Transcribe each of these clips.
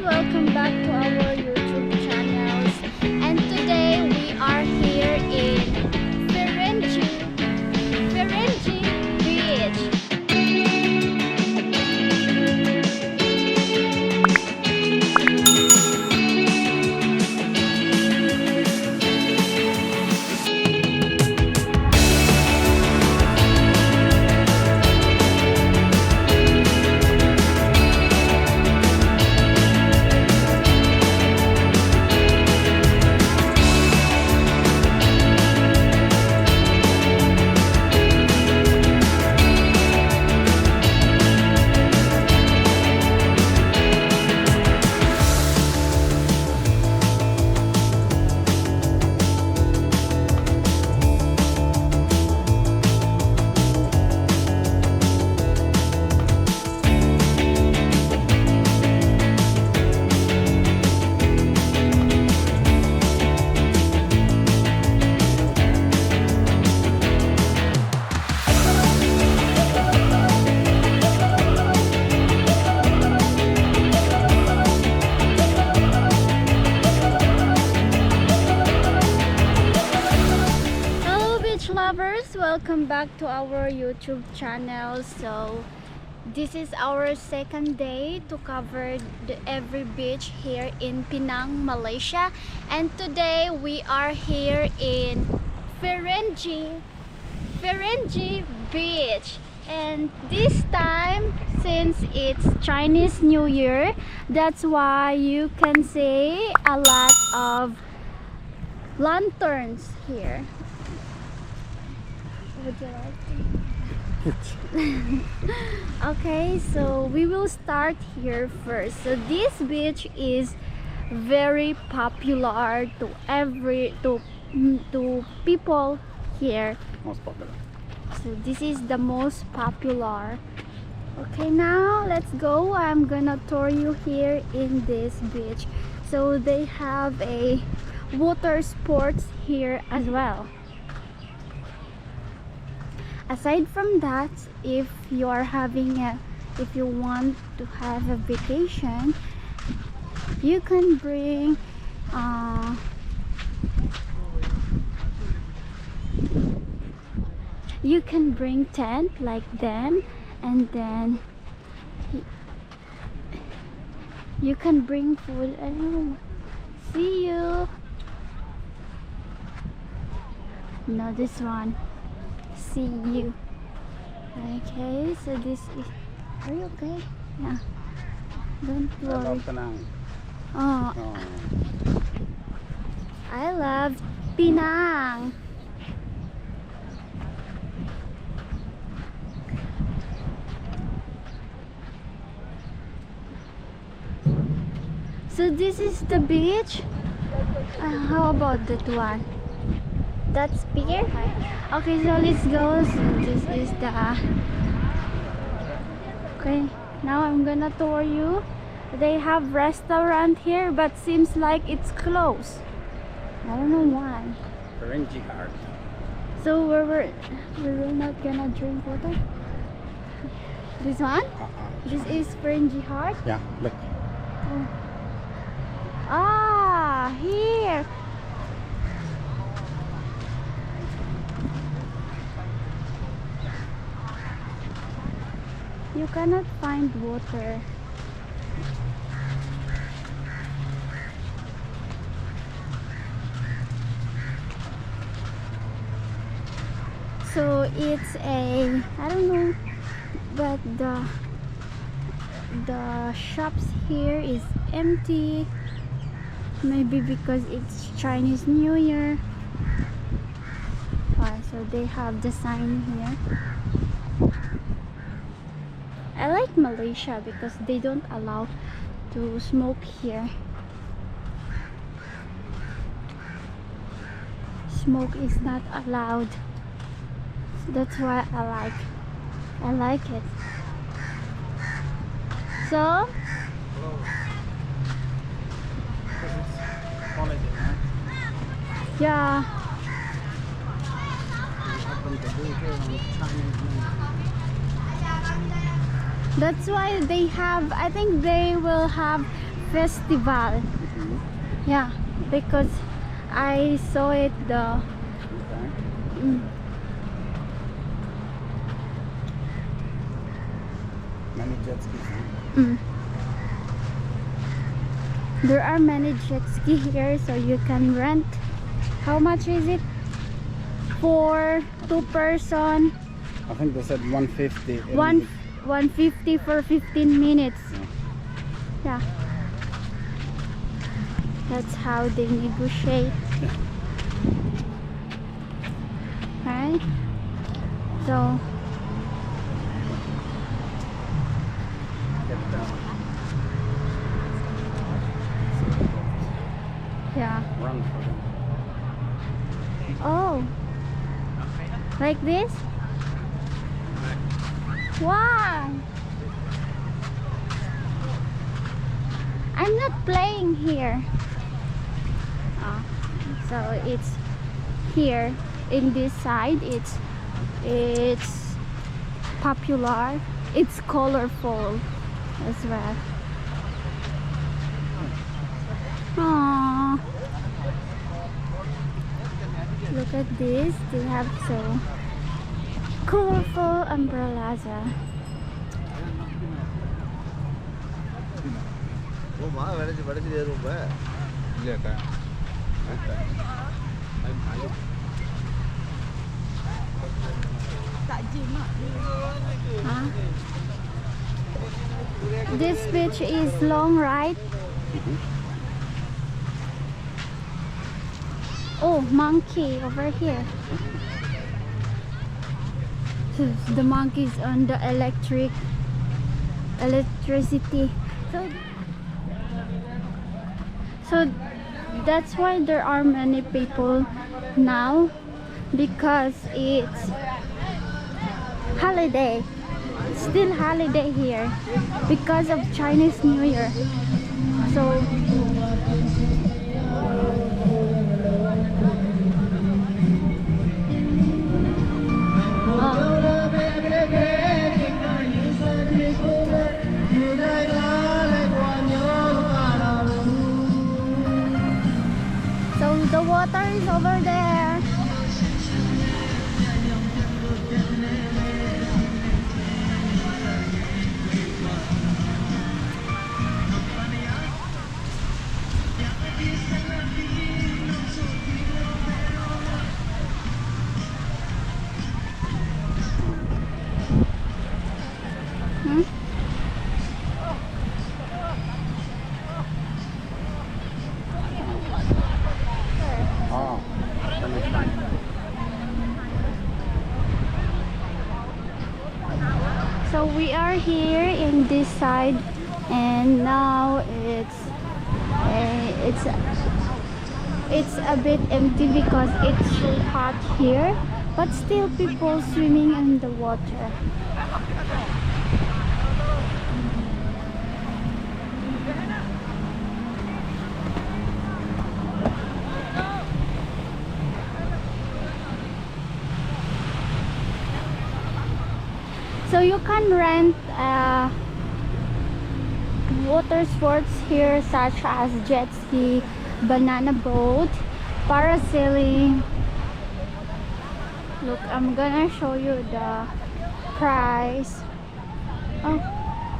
welcome back to our YouTube channels. And today we are here in Ferringhi Beach. Lovers, welcome back to our YouTube channel. So this is our second day to cover every beach here in Penang, Malaysia, and today we are here in Ferringhi Beach. And this time, since it's Chinese New Year, that's why you can see a lot of lanterns here. Would you like to? Okay, so we will start here first. So this beach is very popular to people here. Most popular. So this is the most popular. Okay, now let's go. I'm gonna tour you here in this beach. So they have a water sports here as well. Aside from that, if you want to have a vacation, you can bring tent like them, and then you can bring food. See you. No, this one. See you. Okay, so this is. Are you okay? Yeah. Don't worry. I love Penang. Oh, I love Penang. So this is the beach. How about that one? That's bigger. Okay, so let's go. So this is the. Okay, now I'm gonna tour you. They have restaurant here, but seems like it's closed. I don't know why. Ferringhi Heart. So we're not gonna drink water. This one? This is Ferringhi Heart. Yeah, look. Oh. Ah, here. You cannot find water. So it's a, I don't know, but the shops here is empty. Maybe because it's Chinese New Year. So they have the sign here. I like Malaysia because they don't allow to smoke here. Smoke is not allowed. So that's why I like it. So yeah. That's why they have, I think they will have festival. Yeah, because I saw it the Many jet skis. There are many jet ski here, so you can rent. How much is it for 2 person? I think they said 150. 150 for 15 minutes. Yeah, that's how they negotiate. Right, so yeah. Run for them. Oh, like this? Wow, I'm not playing here. So it's here in this side. It's popular. It's colorful as well. Aww. Look at this. They have so colorful umbrellas. This beach is long, right? Oh, monkey over here. The monkeys on the electricity. So that's why there are many people now, because it's holiday. It's still holiday here because of Chinese New Year. So the water is over there. So we are here in this side, and now it's a bit empty because it's so hot here, but still people swimming in the water. So you can rent water sports here, such as jet ski, banana boat, parasailing. Look, I'm gonna show you the price. Oh,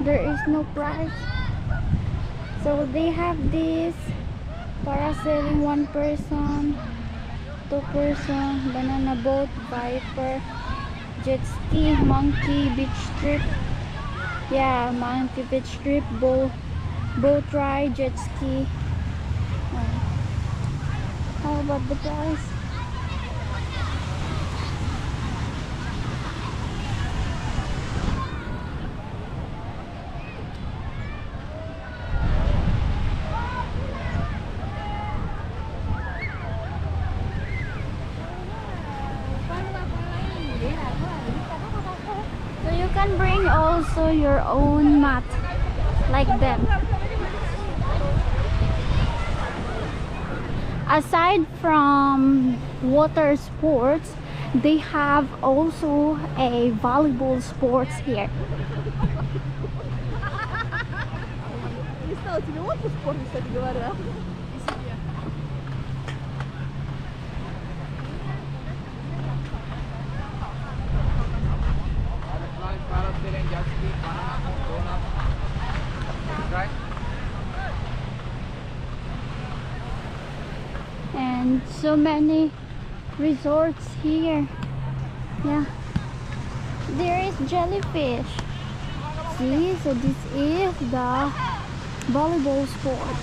there is no price. So they have this parasailing 1 person, 2 person, banana boat, viper, jet ski, monkey, beach trip. Yeah, monkey beach trip, boat ride, jet ski. How about the price? So you can bring also your own mat like them. Aside from water sports, they have also a volleyball sports here. tahu sih apa sport bisa digelar. And so many resorts here. Yeah, there is jellyfish. See, so this is the volleyball sports.